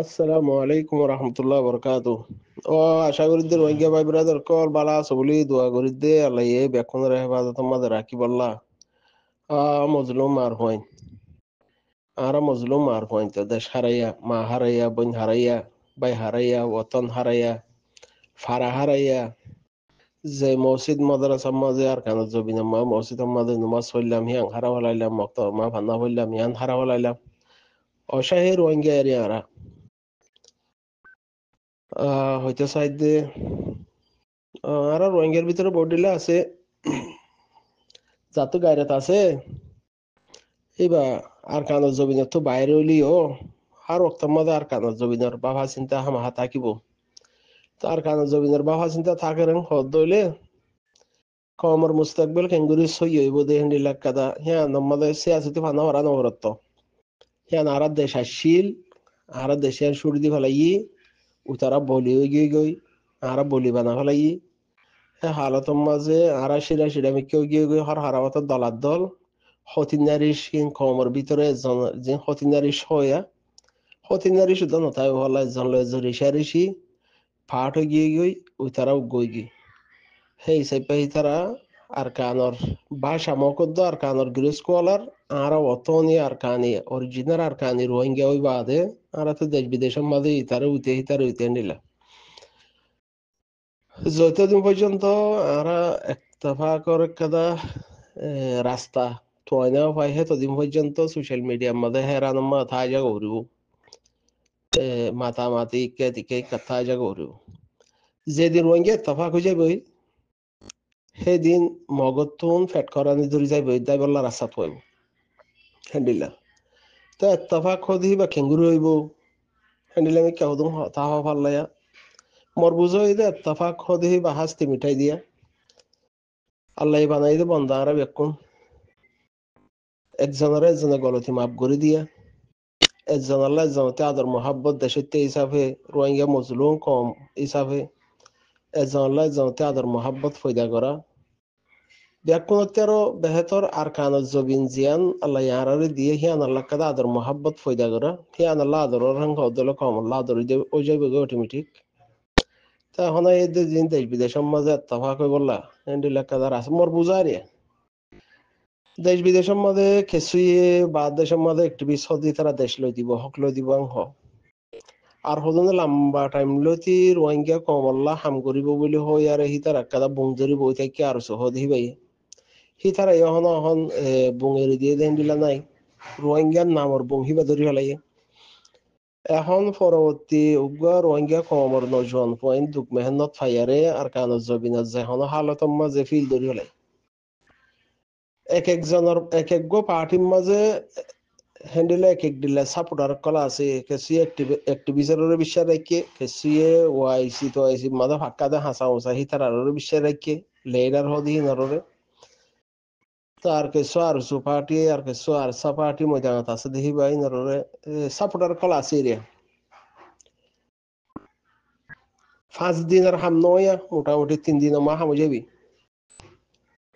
আসসালামু আলাইকুম রহমতুল্লাহ বরকাতু। ও আশা করি যে রোহিঙ্গা ভাই ব্রাদার কল বালা আছে বলি দোয়া করি দে আল্লাহ এ বেক্ষণের হেফাজত মাঝে রাখি বললা মজলুম আর হইন মজলুম আর হইন তো দেশ হারাইয়া মা হারাইয়া বোন হারাইয়া ভাই হারাইয়া ওতন হারাইয়া ফারা হারাইয়া যে মসজিদ মাদ্রাসা মাঝে আর কান জবিনা মা মসজিদ মাঝে নমাজ পড়লাম হিয়াং হারা হলাইলাম মক্ত মা ভান্না হইলাম হিয়ান হারা হলাইলাম অসহায় রোহিঙ্গা এরিয়া হইতে চাই যে আর রোহিঙ্গার ভিতরে বডিলা আছে যাতো গায়রাত আছে এবার আর কানত জবিনের তো বাইরে হইলিও আর ওক্তর মধ্যে আর কানত জবিনের বাবা চিন্তা হামাহা থাকিব তো আর কানত জবিনের বাবা চিন্তা থাকে রং হদ হইলে কমর মুস্তাকবিল কেঙ্গুরি সই হইব দে হেন্ডি লাগ কাদা হ্যাঁ নম্মদে সিয়াসিতে ফানা হরা নবরত্ব হ্যাঁ আর দেশ আসিল আর দেশে সুরি দি ফেলাই উতারা বলি হয়ে গিয়ে গই আর বলি বানা ফেলাই হালতর মাঝে আর শিরা শিরা মিকেও গিয়ে গিয়ে হর হারাবাতের দলার দল হতিনারী সিং কমর ভিতরে যে হতিনারী সয়া হতিনারী শুধু নতাই হলা জন লয় রিসা ঋষি ফাট হয়ে গিয়ে গই ওই তারাও গই গি সেই সাইপাই তারা আর কানর ভাষা মকদ্দ আর কানর গ্রিস কলার আর অতনি আর কানি অরিজিনাল আর কানি রোহিঙ্গা ওই বাদে আর তো দেশ বিদেশের মাঝে ইতারে উইতে নিলা যতদিন পর্যন্ত আরা একতফা করে কাদা রাস্তা তোয়নাও পাই হে তদিন পর্যন্ত সোশ্যাল মিডিয়ার মধ্যে হেরান মাথা জায়গা উড়িব মাতামাতি ইকে তিকে কথা জায়গা উড়িব যেদিন রোহিঙ্গা একতফা হয়ে যাবই সেদিন মগতুন ফেট করানি ধরে যাইব তাই বললা রাস্তা পাইব হ্যান্ডিলা তো একতফা খদি বা খেঙ্গুরি হইব হ্যান্ডিলা আমি কেউ দিন তাহ পারলাইয়া মোর বুঝো এই যে একতফা খদি বা হাস্তি মিঠাই দিয়া আল্লাহ বানাই দে বন্ধা আর বেকুন একজনে গলতি মাফ করে দিয়া একজন আল্লাহ একজনতে আদর মোহাব্বত দেশে হিসাবে রোহিঙ্গা মজলুম কম হিসাবে একজন আল্লাহ একজনতে আদর মোহাব্বত ফয়দা করা বেকুনতে আরো বেহতর আর কানত জবিন জিয়ান আল্লাহ ইয়ারারে দিয়ে হিয়ান আল্লাহ কাদা আদর মোহাব্বত ফয়দা করা হিয়ান আল্লাহ আদর রং হদল কম আল্লাহ আদর ও যাইবে অটোমেটিক তা এখন এই দিন দেশ বিদেশের মাঝে এত্তফা কই বললা এন্ডিলা কাদার আছে মোর বুঝারিয়া দেশ বিদেশের মধ্যে কিছুয়ে বা দেশের মধ্যে একটিভিস্ট হদি তারা দেশ লই দিব হক লই দিব আর হদনে লম্বা টাইম লইতি রোহিঙ্গা কমল্লা হাম করিব বলে হই আর হি তার একাদা বুং ধরি বই থাকি আর সহদি ভাই হি তারা এখন বুঙেরি দিয়ে দেন দিলা নাই রোহিঙ্গার নামর বুং হিবা ধরি ফেলাই এখন পরবর্তী উগ্র রোহিঙ্গা কমর নজন পয়েন্ট দুঃখ মেহনত ফাইয়ারে আর কানত জবিনত যেহন হালত মাঝে ফিল ধরি ফেলাই এক এক গো পার্টির মাঝে হ্যান্ডেলে এক দিলে সাপোর্টার কলা আছে কেসি অ্যাক্টিভিজের বিশ্বাস রাখে কেসিয়ে ওয়াইসি তো আইসি মাদা ফাক্কা দে হাসা উসা হিতার বিশ্বাস রাখে লেডার হদি নররে তার কেসো আর সু পার্টি আর কেসো আর সা পার্টি ময়দানত আছে দেখি ভাই নররে সাপোর্টার কলা আছে রে 5 দিন আর হাম নয়া মোটামুটি 3 দিন মা হাম যাবি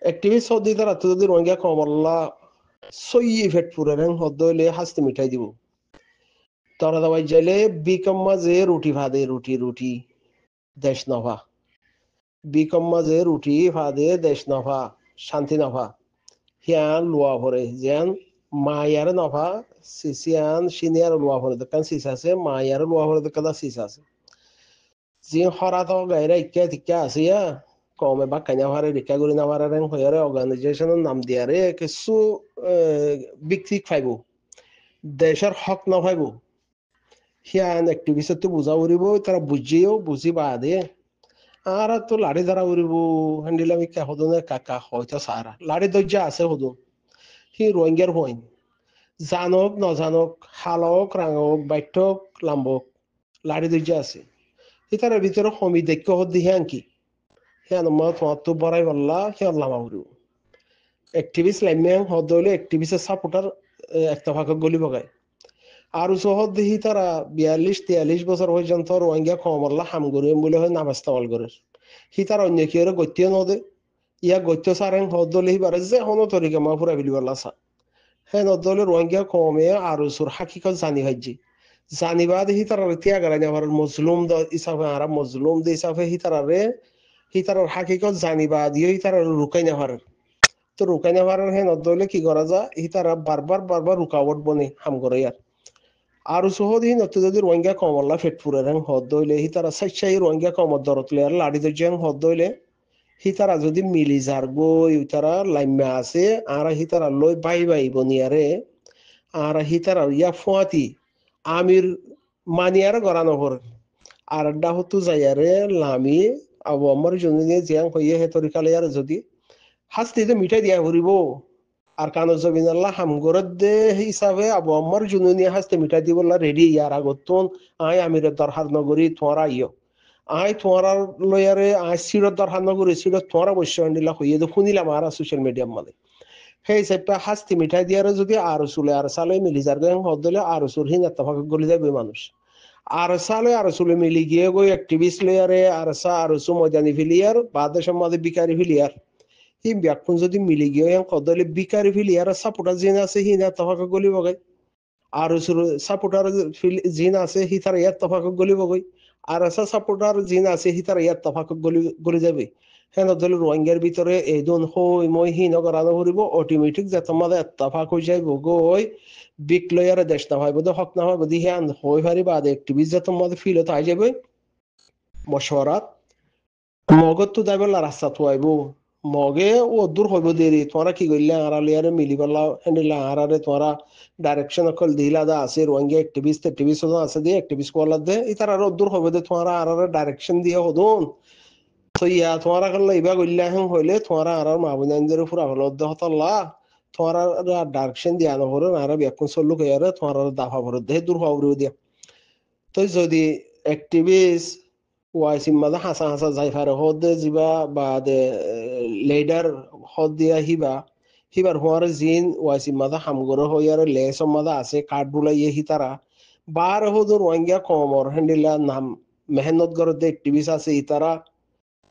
অ্যাক্টিভিস্ট হদি তারা তো যদি রোহিঙ্গা কমল্লা সই ফেট পুরে রং হদলে হাসতে মিঠাই দিব তারা দাবাই যাইলে বিকম মাঝে রুটি ফাদে রুটি দেশ নভা বিকম মাঝে রুটি ফাদে দেশ নভা শান্তি নভা হিয়ান লোয়া ভরে যেন মায়ার নভা সিসিয়ান সিনিয়র লোয়া ভরে দোকান সিস আছে মায়ার লোয়া ভরে দোকান সিস আছে যে হরা তো গাইরা ইকা টিকা আছে কমে বা কাইনা ভারে রিকা গুলি নামারে রেং হয়ারে অর্গানাইজেশনের নাম দিয়ারে কিছু বিক্রি ফাইব দেশের হক না ফাইব হিয়ান অ্যাক্টিভিস্ট তো বুঝা উড়িব তারা বুঝি বাদে আর তো লাড়ি ধরা উড়িব হ্যান্ডিল আমি হদনে কাকা হয়তো সারা লাড়ি দরজা আছে হদুন সি রোহিঙ্গার হইন জানক নজানক হালক রাঙক বাইঠক লাম্বক লাড়ি দরজা আছে তার ভিতরে সমি দক্ষ হদি হিয়ান কি হিয়ান মই তোমার তো বড়াই বললা হিয়ান লামা উড়িব অ্যাক্টিভিস্ট লাইমিয়াং হদলে অ্যাক্টিভিস্টের সাপোর্টার একটা ফাঁকা গলি বগায় আর সহজ দেখি তারা 42-43 বছর পর্যন্ত রোহিঙ্গা কমল্লা হাম করে বলে হয় নাম ইস্তেমাল করে সি তার অন্য কি গত্য নদে ইয়া গত্য সারেন হদলে হি বারে যে হন তরিকা মা পুরা বিলি বললা সা হ্যাঁ নদলে রোহিঙ্গা কমে আর সুর হাকিকত জানি হাজি জানিবাদ হিতারারে তিয়াগারানি আবার মজলুম দ ইসাফে আরা মজলুম দে ইসাফে হিতারার হাকিকত জানিবাদ ইয়ে হিতারার রুকাই না পারে। তো রুকাই না পারার হেন অদলে কি করা যায় হিতারা বারবার রুকাওয়াট বনে হাম করে আর সহদি নতু যদি রোহিঙ্গা কমল্লা ফেটপুরের হেন হদ দইলে হিতারা সাইচাই রোহিঙ্গা কমর দরতলে আর লাড়ি দর্জেন হদ দইলে হিতারা যদি মিলি যার গই তারা লাইমা আছে আর হিতারা লই বাই বনিয়ারে আর হিতারা ইয়া ফুয়াতি আমির মানিয়ার গড়ানো হর আর ডাহতু যাইয়ারে লামি আবু আমার জন্য জিয়াং হইয়ে হে তরিকালে আর যদি হাসতে তো মিঠাই দিয়া ঘুরিব আর কানো জবিনাল্লাহ হামগরত দে হিসাবে আবু আমার জন্য হাসতে মিঠাই দিবল্লা রেডি ইয়ার আগতন আমিরের দরহার নগরী তোমারা ইয় তোমারা লয়ারে সিরত দরহার নগরী সিরত তোমারা বৈশ্য দিলা হইয়ে তো শুনিলাম আর সোশ্যাল মিডিয়ার মানে সেই হিসাবে হাস্তি মিঠাই দিয়ারে যদি আর চুলে আর চালে মিলি যার হদ দিলে আর চুর হিন এতভাগ গলি যাবে মানুষ আর চালে আর চুলে মিলি গিয়ে গই অ্যাক্টিভিস্ট লয়ারে আর চা আর চু ময়দানি ফিলিয়ার বাদেশের মাঝে বিকারি ফিলিয়ার হি ব্যাকুন যদি মিলি গিয়ে হদলে বিকারি ফিলিয়ার সাপোর্টার জিন আছে হিন এতভাগ গলি বগাই আর চুর সাপোর্টার জিন আছে হি তার এতভাগ গলি বগাই আর সাপোর্টার জিন আছে হি তার এতভাগ গলি যাবে হেন দল রোহিঙ্গার ভিতরে এই দন হই মই হিন করানো করিব অটোমেটিক যে তোমাদের এত্তাফাক হয়ে যাইব গই বিক লয়ারে দেশ না হয় বোধ হক না হয় বোধ হ্যান হই পারি বাদ অ্যাক্টিভিস্ট যে তোমাদের ফিল হতে আই যাবে মশওয়ারাত মগত তো দাইবলা রাস্তা তো আইব মগে ও দূর হইব দেরি তোমরা কি কইলে আড়ালিয়ারে মিলি বলা হেন্ডিলা আড়ারে তোমরা ডাইরেকশন অকল দিলা দা আছে রোহিঙ্গা অ্যাক্টিভিস্ট আছে দিয়ে অ্যাক্টিভিস্ট কলা দে ইতার আরো দূর হইব দে তোমরা আড়ারে ডাইরেকশন দিয়ে হদুন তো ইয়া তোমারা করলে ইবা গইলা হেন হইলে তোমরা আর মা বোনদের উপর আবলদ্ধ হতল্লা তোমরা ডাইরেকশন দিয়া নহরে আর ব্যাকুন চললু কইয়ারে তোমরা দাফা ভরে দে দূর হওয়া দিয়া তো যদি অ্যাক্টিভিস্ট ওয়াইসিম মাঝে হাসা যাই ফারে হদ যিবা বা দে লিডার হদ দিয়া হিবার হওয়ার জিন ওয়াইসিম মাঝে হামগর হইয়ার লেস মাঝে আছে কাঠ বুলাইয়ে হিতারা বার হদ রোহিঙ্গা কমর হেন্ডিলা নাম মেহনত গরতে অ্যাক্টিভিস্ট আছে ইতারা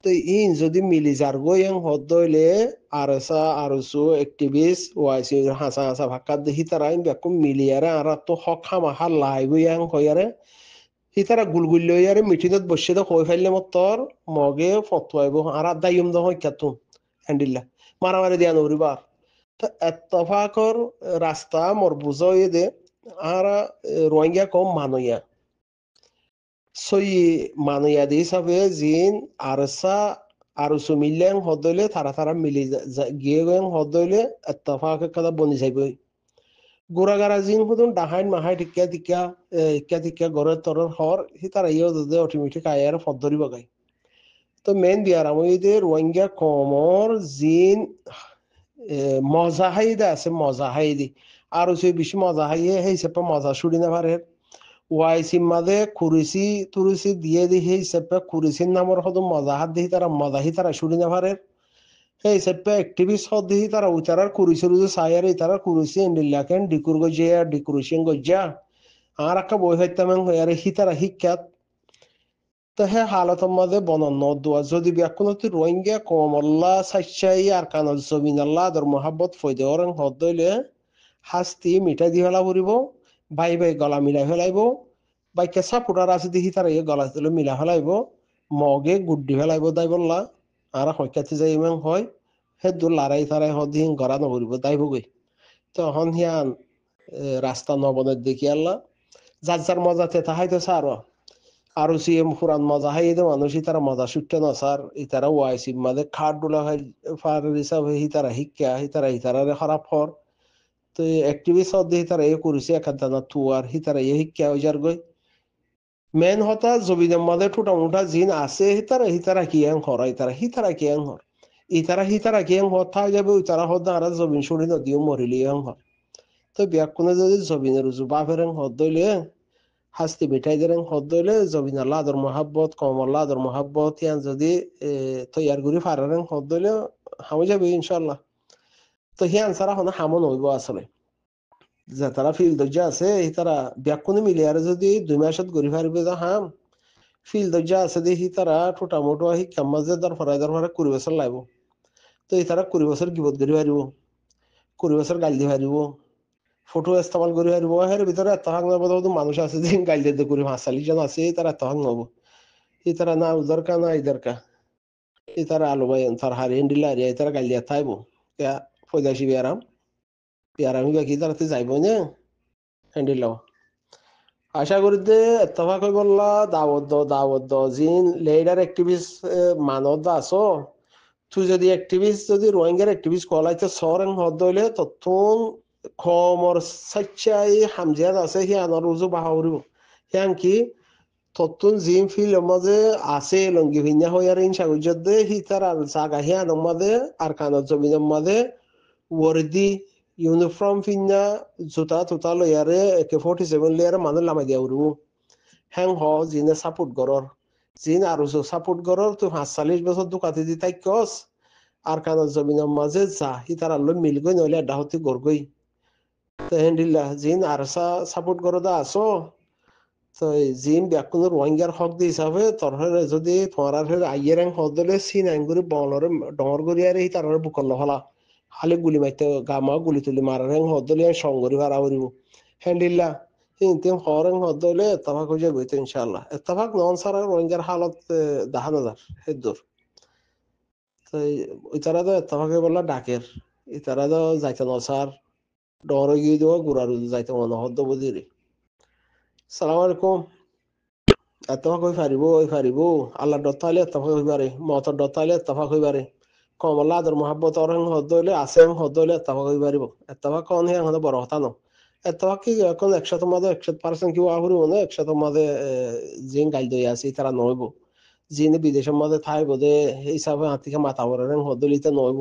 তো ইন যদি মিলি যার গইং হদইলে আরসু অ্যাক্টিভিস্ট ওয়াইসি হাসা ভাক্কা দেখি তারা ইন বেকুম মিলিয়ারে আর তো হক হামাহা লাই গইং হইয়ারে হিতারা গুলগুল লইয়ারে মিটিনত বসে তো হই ফাইলে মতর মগে ফতোয়াইব আর দাইম দহ কাতুম হ্যান্ডিল্লা মারামারি দিয়া নরিবার তো এত্তফাকর রাস্তা মোর বুঝাই দে আর রোহিঙ্গা কম মানইয়া সই মানুয়াদি হিসাবে জিন আরসু মিলেন হদলে তারা মিলি গিয়ে গেন হদলে এত্তফাক কথা বনি যাইব গোড়াগারা জিন হুদুন ডাহাইন মাহাই টিকা গড়ে তরর হর হি তারা ইয়ে দে অটোমেটিক আয়ার ফদরি বগাই তো মেন বিয়ার আমি রোহিঙ্গা কমর জিন মজাহাইদা আছে মজাহাইদি আর বেশি মজাহাইয়ে সেই হিসাবে মজা ছুড়ি না পারে ওয়াইসিম মাঝে তুরিসি দিয়ে দি সেই হিসাবে কুরিসির নামর হদ মজাহাত দিহি তারা মজাহি তারা শুনি না পারে সেই হিসাবে অ্যাক্টিভিস্ট হদ দিহি তারা উতারার কুরিসির সাইয়ার ইতারা কুরিসি এন্ডিল্লাকেন ডিকুর গজিয়া ডিকুরেশন গজিয়া আর একটা বই হইতাম হইয়ারে হিতারা শিক্ষাত তো হে হালতের মাঝে বনন্ন দোয়া যদি ব্যাকুণতি রোহিঙ্গা কমল্লা সাইচাই আর কানল জমিনাল্লাহ আদর মহাব্বত ফয়দে অরং হদ দইলে হাস্তি মিঠাই দি ফেলা পড়িব বাই গলা মিলাই ফেলাইব বাই কেঁচা ফুটার আছে দেখি তারা গলা দিলে মিলা ফেলাইব মগে গুড্ডি ফেলাইব দাই বললা আর হইকাতে যাই ইমান হয় সে দূর লারাই তারাই হদিন গড়া নকরিব দাইব গই তখন হিয়ান রাস্তা নবনের দেখি আল্লাহ যার মজাতে তাহাইতো সার আর সিএম ফুরান মজা হাই মানুষ তারা মজা সুট্টে না স্যার ইতারা ওয়াইসি মাঝে খাট ডোলা হয় ফার হিসাবে হিতারা শিক্ষা হিতারা খারাপ হর তো অ্যাক্টিভিস্ট হদে হিতারা এ করেছে একান্তানা তুয়ার হিতারা এ শিক্ষা হয়ে যার গই মেন হতা জবিনের মাঝে ঠোঁটা মুঠা জিন আছে হিতারা কি এং হর হিতারা কি এং হর হিতারা কি এং হর থাই যাবে তারা হদা আর জবিন সরি নদীও মরিলি এং হর তো ব্যাকুনে যদি জবিনের রুজু বাপের এং হদ দইলে হাসতি মিঠাই দেন হদ দইলে জবিন আল্লাহ আদর মহাব্বত কম আল্লাহ আদর মহাব্বত ইয়ান যদি তৈয়ার করি ফারারেন হদ দইলে হামে যাবে ইনশাল্লাহ তো হিয়ান সারা হনা হামন হইব আসলে যে তারা ফিল্ড যা আছে তারা ব্যাকুনে মিলিয়ারে যদি 2 মাসত গড়ি ফারিবে যা হাম ফিল্ড যা আছে দেখি তারা টোটা মোটো শিক্ষা মাঝে দরফারে 20 বছর লাগব তো তারা 20 বছর গিবত গড়ি ফারিব 20 বছর গাল দি ফারিব ফটো ইস্তেমাল করি হারিব এর ভিতরে এতহাক নব তো মানুষ আছে যে গাইল দিয়ে করি 45 জন আছে তারা এতহাক নব ই তারা না উদার কা না ইদার কা ই তারা আলো ভাই তার হারি হিন্দিলা হারিয়া তারা গাইল দিয়ে থাইব কে ফয়দাসি বিয়ারামি বাকি তারাতে যাইব না হ্যান্ডিলাও আশা করি যে এতফাক হয়ে বললা দাওয়াত জিন লেডার অ্যাক্টিভিস্ট মানত আছো তুই যদি অ্যাক্টিভিস্ট যদি রোহিঙ্গার অ্যাক্টিভিস্ট কলাইতে সরেন হদ হইলে তখন খমর সাচ্চাই হামজিয়াত আছে হিয়ানর রুজু বাহাউরিব হিয়ান কি তত্তুন জিম ফিল মাঝে আছে লঙ্গি ভিন্যা হইয়ার ইনসাগুজত দে হিতার আর জাগা হিয়ান মাঝে আর কানত জমিনের মাঝে ওয়ার্দি ইউনিফর্ম ফিন্যা জুতা তুতা লইয়ারে AK-47 লইয়ারে মানুষ লামাই দিয়া উড়ব হ্যাং হ জিনে সাপোর্ট গরর জিন আর সাপোর্ট গরর তুই 45 বছর দুকাতি দি তাই কস আর কানত জমিনের মাঝে যা হিতার আল্লো মিলগই নইলে ডাহতি গরগই তো হেন্ডিল্লা জিন আর সাপোর্ট গরো দা আসো তো জিন ব্যাকুন রোহিঙ্গার হক দি হিসাবে তরহরে যদি তোমার আইয়ের হক দলে সিন আইনগুড়ি বলরে ডর গড়িয়ারে হি তার বুকল হলা খালি গুলি মারতে গামা গুলি তুলি মারার হক দলে সংগরি ভাড়া করিব হ্যান্ডিল্লা কিন্তু হরেন হক দলে এতভাগ হয়ে যাবে তো ইনশাল্লাহ এতভাগ নন সারা রোহিঙ্গার হালত দেখা নজার হেদুর তো ইতারা তো এতভাগে বললা ডাকের ইতারা তো যাইতে নসার ডর গিয়ে দেওয়া গুড়ার যাইতে মনে হদ্দ বুঝিরে সালাম আলাইকুম এতফাক হয়ে ফারিব আল্লাহ ডতাইলে এতফাক হয়ে পারে মতর ডতাইলে এতফাক হয়ে পারে কমলা আদর মহাব্বত অরং হদ হইলে আছে হদ হইলে এতফাক হয়ে পারিব এতফাক কন হে আমাদের বড় কথা ন এতফাক কি এখন 100% কি আহুরি মনে 100 জিন গাইল দই আছে তারা নইব জিন বিদেশের মধ্যে থাইব দে হিসাবে হাতিকে মাথা বড় হদ হইতে নইব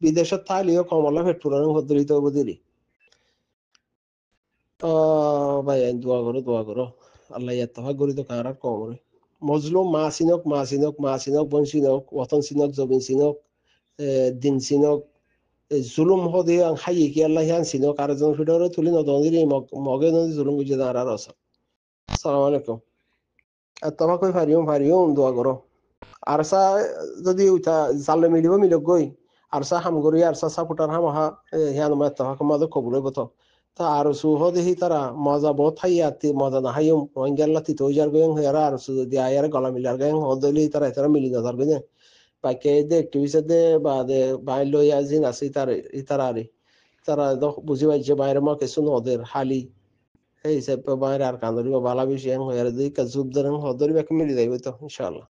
বিদেশত থাইলেও কমলা ফেটপুরের হদ হইতে হইব দিলি ভাই দোয়া করো আল্লাহ এতফাক গরি তো কার আর কম রে মজলুম মা চিনক বোন চিনক ওয়াতন চিনক জবিন চিনক দিন চিনক জুলুম হদে আং হাই কি আল্লাহ হিয়ান চিনক আর জন ফিডরে তুলি নদী মগে নদী জুলুম বুঝে দাঁড়ার আর আছে আসসালামু আলাইকুম এতফাক কই ফারিও দোয়া করো আর সা যদি উঠা জালে মিলক গই আর সা হাম গরি আর সা সাপুটার হাম হা হিয়ান মা এতফাক মাদে কবুল বতো তা আর সুহ দেখি তারা মজা বহুত হাইয়াতি মজা না হাইম রোহিঙ্গাল্লা তিতো যার গেং হেরা আর সু যদি আয়ার গলা মিলার গেং হদলি তারা এতারা মিলি না ধরবে না বাকি দে অ্যাক্টিভিস্ট দে বা দে বাইর লই আজিন আছে তারা আরে তারা বুঝি পাইছে বাইরে মা কিছু নদের হালি এই হিসাবে বাইরে আর কান্দরি বা বালা বেশি হয়ে আর দিকে জুব ধরেন হদরি বাকি মিলি যাইবে তো ইনশাআল্লাহ